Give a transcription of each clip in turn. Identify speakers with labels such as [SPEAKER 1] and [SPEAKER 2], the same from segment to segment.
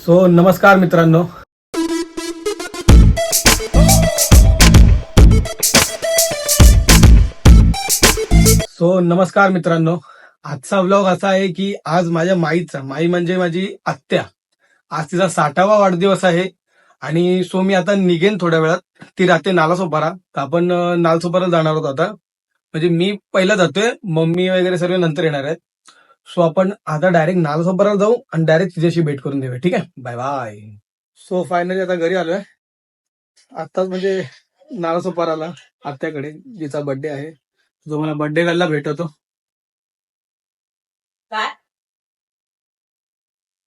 [SPEAKER 1] नमस्कार मित्रांनो. आजचा व्लॉग असा आहे की आज माझ्या माई म्हणजे माझी आत्या, आज तिचा 60वा वाढदिवस आहे. आणि मी आता निघेन थोड्या वेळात. ती राहते नालासोपारा, तर आपण नालासोपारा जाणार आहोत आता. म्हणजे मी पहिला जातोय, मम्मी वगैरे सर्व नंतर येणार आहेत. आपण आता डायरेक्ट नालासोपाराला जाऊ आणि डायरेक्ट तिच्याशी भेट करून देऊया. ठीक आहे, बाय बाय. फायनली आता घरी आलोय. आताच म्हणजे नालासोपाराला आत्याकडे, जिचा बर्थडे आहे, जो मला बर्थडे गर्लला भेटवतो.
[SPEAKER 2] काय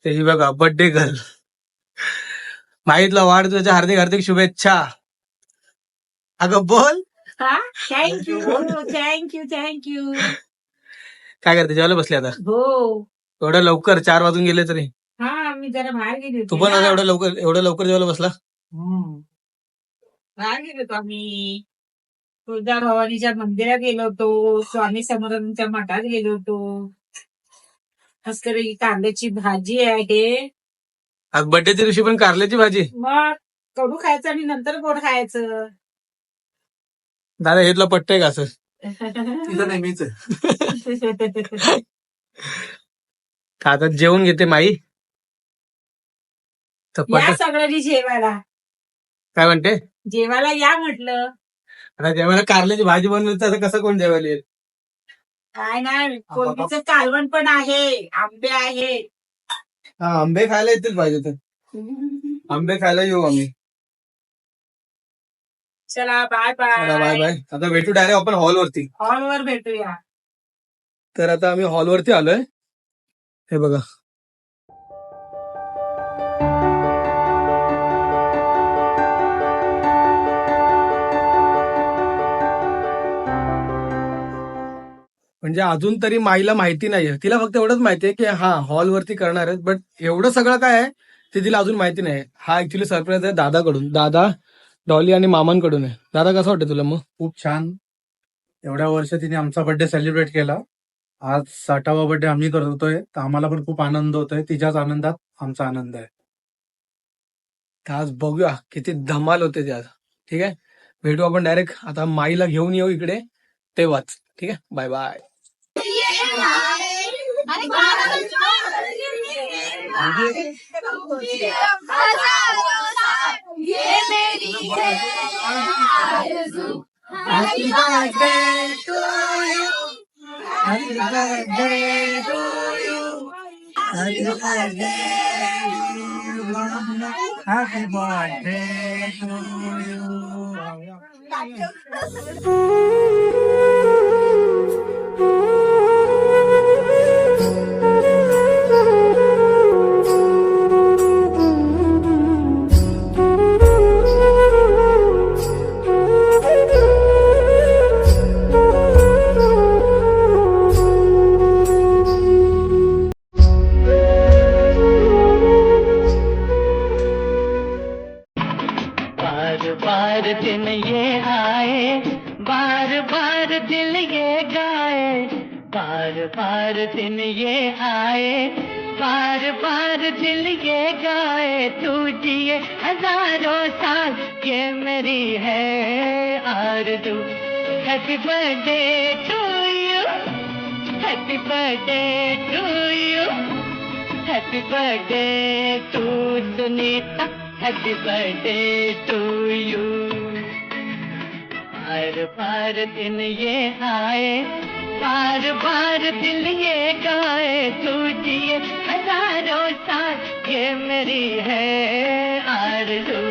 [SPEAKER 1] तेही बघा, बर्थडे गर्ल. माहितला वाढदिवसाच्या हार्दिक हार्दिक शुभेच्छा. अगं बोल,
[SPEAKER 2] थँक्यू थँक्यू थँक्यू.
[SPEAKER 1] काय करते? जेवायला बसले आता
[SPEAKER 2] हो
[SPEAKER 1] एवढ्या लवकर? 4 वाजून गेले तरी.
[SPEAKER 2] हा, मी जरा बाहेर गेली
[SPEAKER 1] तू
[SPEAKER 2] होती
[SPEAKER 1] पण
[SPEAKER 2] ना.
[SPEAKER 1] आता एवढ्या लवकर जेवायला बसला?
[SPEAKER 2] बाहेर गेलो होतो आम्ही. तुळजा भवानीच्या मंदिरात गेलो होतो, स्वामी समर्थांच्या मठात गेलो होतो. मस्तपैकी कांद्याची भाजी आहे.
[SPEAKER 1] आज बर्थडेच्या दिवशी पण कारल्याची भाजी?
[SPEAKER 2] मग कडू खायचं आणि नंतर गोड खायचं.
[SPEAKER 1] दादा हे तुला पटतंय का असं? तिथं नेहमीच आता जेवून घेते माई. तर
[SPEAKER 2] या सगळ्यांनी जेवायला.
[SPEAKER 1] काय म्हणते?
[SPEAKER 2] जेवायला या म्हटलं.
[SPEAKER 1] आता जेवायला कारल्याची भाजी बनवली तर कसं कोण जेवायला येईल?
[SPEAKER 2] काय नाही, कोलबीचं कालवण पण आहे, आंबे आहे.
[SPEAKER 1] हा, आंबे खायला येतील पाहिजे तर. आंबे खायला येऊ आम्ही.
[SPEAKER 2] चला बाय
[SPEAKER 1] बाय
[SPEAKER 2] बाय.
[SPEAKER 1] बाय. आता भेटू डायरेक्ट आपण हॉलवरती.
[SPEAKER 2] हॉलवर भेटूया.
[SPEAKER 1] तर आता आम्ही हॉलवरती आलोय. हे बघा, म्हणजे अजून तरी माईला माहिती नाहीये. तिला फक्त एवढंच माहितीये की हा हॉलवरती करणार आहेत, बट एवढं सगळं काय आहे ते तिला अजून माहिती नाही. हा ऍक्च्युली सरप्राईज आहे दादाकडून. दादा, डॉली आणि मामांकडून आहे. दादा, कसं वाटतं तुला? मग
[SPEAKER 3] खूप छान. एवढ्या वर्ष तिने आमचा बर्थडे सेलिब्रेट केला. आज 60वा बर्थडे आम्ही करतोय, तर आम्हाला पण खूप आनंद होतोय. तिच्याच आनंदात आमचा आनंद आहे.
[SPEAKER 1] तर आज बघूया किती धमाल होते ते आज. ठीक आहे, भेटू आपण डायरेक्ट. आता माईला घेऊन येऊ इकडे तेव्हाच. ठीक आहे, बाय बाय.
[SPEAKER 4] बार बार दिन ये आए, बार बार दिल ये गाए, बार बार दिन ये आए, बार बार दिल ये गाए, तू जिए हजारों साल ये मेरी है आरज़ू. Happy birthday to you, happy birthday to you, happy birthday to Sunita, happy birthday to you. बार बार दिन ये आए, बार बार दिल ये गाए, तू जिए हजारों साल ये मेरी है आरज़ू.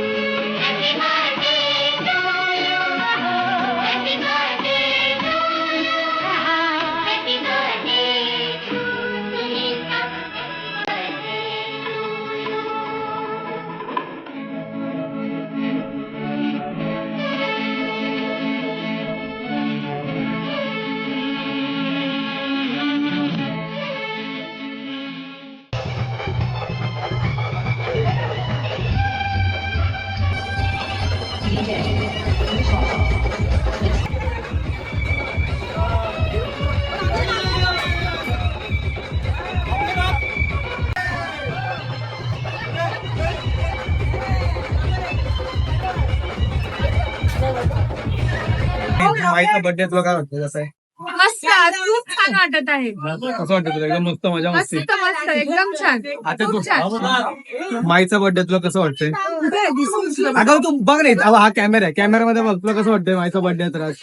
[SPEAKER 1] माईचा बर्थडे तुला काय वाटतं कसं आहे?
[SPEAKER 2] मस्त खूप छान वाटत आहे.
[SPEAKER 1] कसं वाटतं तुला? एकदम मस्त मजा मस्ती.
[SPEAKER 2] मस्त मस्त एकदम छान.
[SPEAKER 1] आता
[SPEAKER 2] खूप छान.
[SPEAKER 1] माईचा बर्थडे तुला कसं वाटतंय? अगं तू बघ नाही, हा कॅमेरा आहे, कॅमेरामध्ये बघ, तुला कसं वाटतंय माईचा बर्थडे तर आज?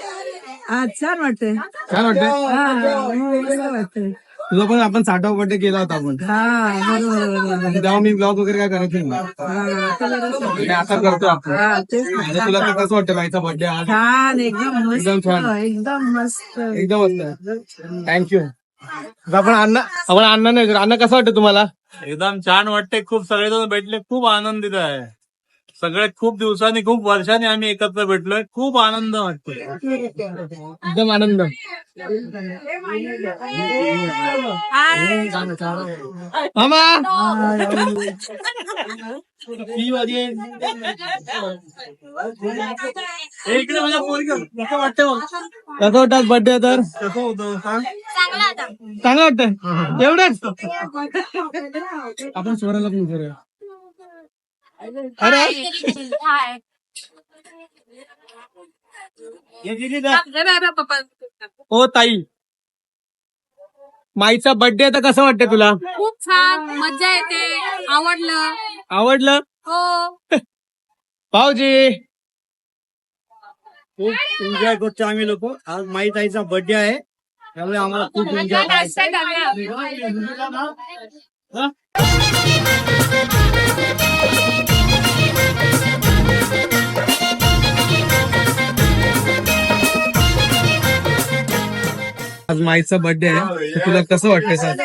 [SPEAKER 2] छान वाटतंय.
[SPEAKER 1] छान वाटतंय? तुझा पण आपण 60वा बर्थडे केला होता आपण, तेव्हा मी ब्लॉग वगैरे काय करायचं नाही, आता करतो आपण. म्हणजे तुला तर कसं वाटतं माईचा बर्थडे आज?
[SPEAKER 2] छान एकदम
[SPEAKER 1] एकदम छान,
[SPEAKER 2] एकदम मस्त.
[SPEAKER 1] एकदम मस्त. थँक्यू. आपण अण्णा नाही, अण्णा कसं वाटतं तुम्हाला?
[SPEAKER 5] एकदम छान वाटते. खूप सगळेजण भेटले, खूप आनंदित आहे. सगळे खूप दिवसांनी, खूप वर्षांनी आम्ही एकत्र भेटलोय. खूप आनंद वाटतोय.
[SPEAKER 1] एकदम आनंद. मामा
[SPEAKER 5] इकडे माझ्या पोरगी कसं वाटतंय बघ.
[SPEAKER 1] कसं वाटतं बर्थडे तर?
[SPEAKER 5] कसं होतं
[SPEAKER 1] चांगलं वाटतंय एवढंच. आपण स्वराला पण करूया. अरे ओ ताई, माईचा बर्थडे आता कसं वाटतंय तुला?
[SPEAKER 2] खूप छान मजा येते. आवडलं.
[SPEAKER 1] आवडलं?
[SPEAKER 2] हो.
[SPEAKER 1] भाऊजी
[SPEAKER 5] खूप एन्जॉय करतो आम्ही लोक. आज माई ताईचा बर्थडे आहे, त्यामुळे आम्हाला खूप एन्जॉय
[SPEAKER 1] आज माईचा बर्थडे आहे, तर तुला कसं वाटतंय सर?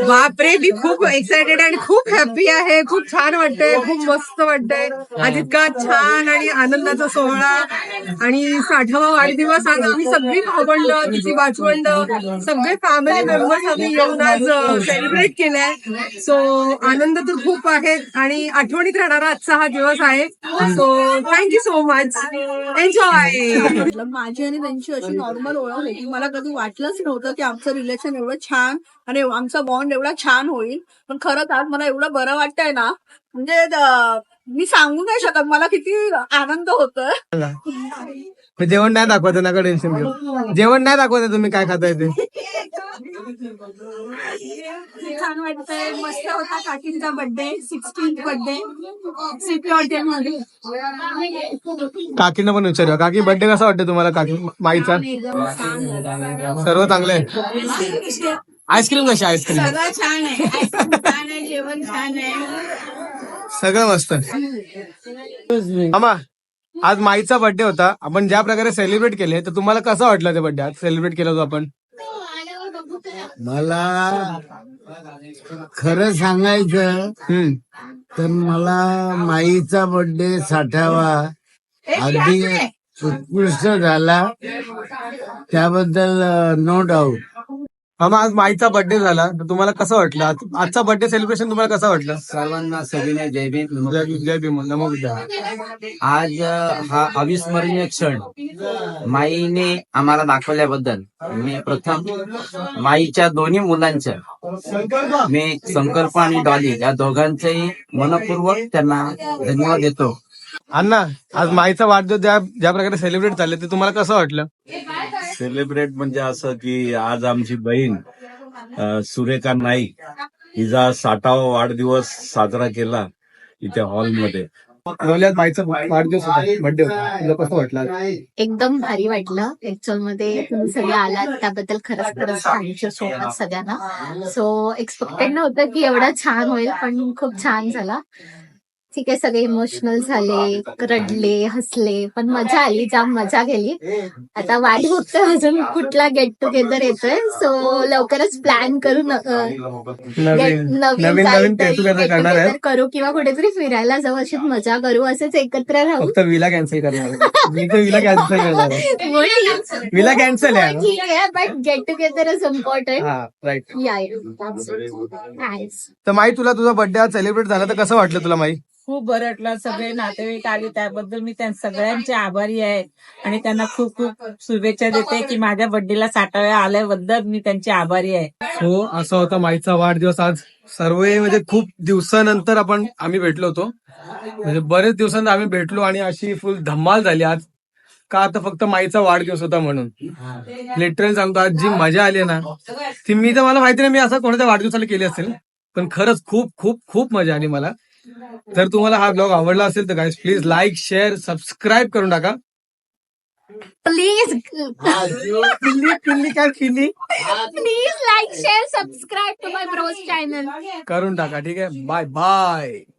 [SPEAKER 6] बापरे, मी खूप एक्सायटेड आणि खूप हॅपी आहे. खूप छान वाटतंय, खूप मस्त वाटतंय. आज इतका छान आणि आनंदाचा सोहळा आणि 60वा वाढदिवस. आज आम्ही सगळी भावंड, तिची बाजवंड, सगळे फॅमिली मेंबर्स आम्ही येऊन आज सेलिब्रेट केलाय. सो आनंद तर खूप आहे आणि आठवणीत राहणारा आजचा हा दिवस आहे. So thank you so much. Enjoy.
[SPEAKER 7] माझी आणि त्यांची अशी नॉर्मल ओळख होती. मला कधी वाटलंच नव्हतं की आमचं रिलेशन एवढं छान आणि आमचा बॉन्ड एवढा छान होईल. पण खरंच आज मला एवढं बरं वाटतंय ना, म्हणजे मी सांगू नाही शकत मला किती आनंद होतोय.
[SPEAKER 1] जेवण नाही दाखवत, नका टेन्शन घेऊ. जेवण नाही दाखवत तुम्ही काय खाताय ते.
[SPEAKER 7] छान वाटतंय. मस्त होता काकींचा बर्थडे, 16th बर्थडे सिटी हॉटेलमध्ये.
[SPEAKER 1] काकींना पण विचारूया. काकी बर्थडे कसा वाटतं तुम्हाला? काकी माईचा सर्व चांगलं आहे. आईस्क्रीम कशी? आईस्क्रीम
[SPEAKER 7] सगळं छान आहे. छान आहे, जेवण छान आहे.
[SPEAKER 1] सगळं मस्त. मामा, आज माईचा बर्थडे होता, आपण ज्या प्रकारे सेलिब्रेट केले, तर तुम्हाला कसं वाटलं ते बर्थडे आज सेलिब्रेट केलं होतं आपण?
[SPEAKER 8] मला खरं सांगायचं तर मला माईचा बर्थडे 60वा अगदी उत्कृष्ट झाला, त्याबद्दल नो डाऊट.
[SPEAKER 1] मामा, आज माईचा बर्थडे झाला, तर तुम्हाला कसं वाटलं? आजचा बर्थडे सेलिब्रेशन तुम्हाला कसं वाटलं?
[SPEAKER 9] सर्वांना सविनय जय भीम.
[SPEAKER 1] जय भीम, नमो बुद्धाय.
[SPEAKER 9] आज हा अविस्मरणीय क्षण माईने आम्हाला दाखवल्याबद्दल मी प्रथम माईच्या दोन्ही मुलांच्या, मी संकल्प आणि डॉली या दोघांचेही मनपूर्वक त्यांना धन्यवाद देतो.
[SPEAKER 1] अण्णा, आज माईचा वाढदिवस ज्या प्रकारे सेलिब्रेट झाले, ते तुम्हाला कसं वाटलं?
[SPEAKER 5] सेलिब्रेट म्हणजे असं की आज आमची बहीण सुरेखा नाईक हिचा 60वा वाढदिवस साजरा केला इथे हॉलमध्ये.
[SPEAKER 1] नवल्यात माईचा वाढदिवस होता, बर्थडे होता, तुला कसं वाटलं?
[SPEAKER 10] एकदम भारी वाटलं. ऍक्च्युअल मध्ये तुम्ही सगळे आलात त्याबद्दल खरंच थँक्यू सो मच सगळ्यांना. सो एक्सपेक्टेड नव्हतं की एवढा छान होईल, पण खूप छान झाला. ठीक आहे, सगळे इमोशनल झाले, रडले, हसले, पण मजा आली, जाम मजा केली. आता वाट बघतोय अजून कुठला गेट टुगेदर येतोय. सो लवकरच प्लॅन करू,
[SPEAKER 1] नवीन get together करणार आहे.
[SPEAKER 10] करू किंवा कुठेतरी फिरायला जाऊ, अशीच मजा करू, असेच एकत्र राहू.
[SPEAKER 1] फक्त विला कॅन्सल करणार. मी तर विला कॅन्सल करणार आहे. विला कॅन्सल आहे.
[SPEAKER 10] ठीक आहे, but get together is important.
[SPEAKER 1] हा, राईट.
[SPEAKER 10] या
[SPEAKER 1] तर माई, तुला तुझा बर्थडे आज सेलिब्रेट झाला, तर कसं वाटलं तुला माई?
[SPEAKER 2] खूप बरं वाटलं. सगळे नातेवाईक आले त्याबद्दल मी त्या सगळ्यांचे आभारी आहे आणि त्यांना खूप खूप शुभेच्छा देते की माझ्या बर्थडेला 60व्या आल्याबद्दल मी त्यांचे आभारी आहे.
[SPEAKER 1] हो, असा होता माईचा वाढदिवस आज. सर्व म्हणजे खूप दिवसानंतर आम्ही भेटलो होतो, म्हणजे बरेच दिवसांनंतर आम्ही भेटलो आणि अशी फुल धमाल झाली आज. का आता फक्त माईचा वाढदिवस होता म्हणून. लिटरली सांगतो आज जी मजा आली ना ती मी तर मला माहिती नाही मी असं कोणाच्या वाढदिवसाला केली असेल पण खरंच खूप खूप खूप मजा आली मला. जर तुम्हाला हा ब्लॉग आवडला असेल तर guys please like share subscribe करून टाका.
[SPEAKER 10] प्लीज
[SPEAKER 1] पिल्ली काय पिल्ली
[SPEAKER 10] please like share subscribe to my bro's channel.
[SPEAKER 1] करून टाका. ठीक आहे. Bye bye.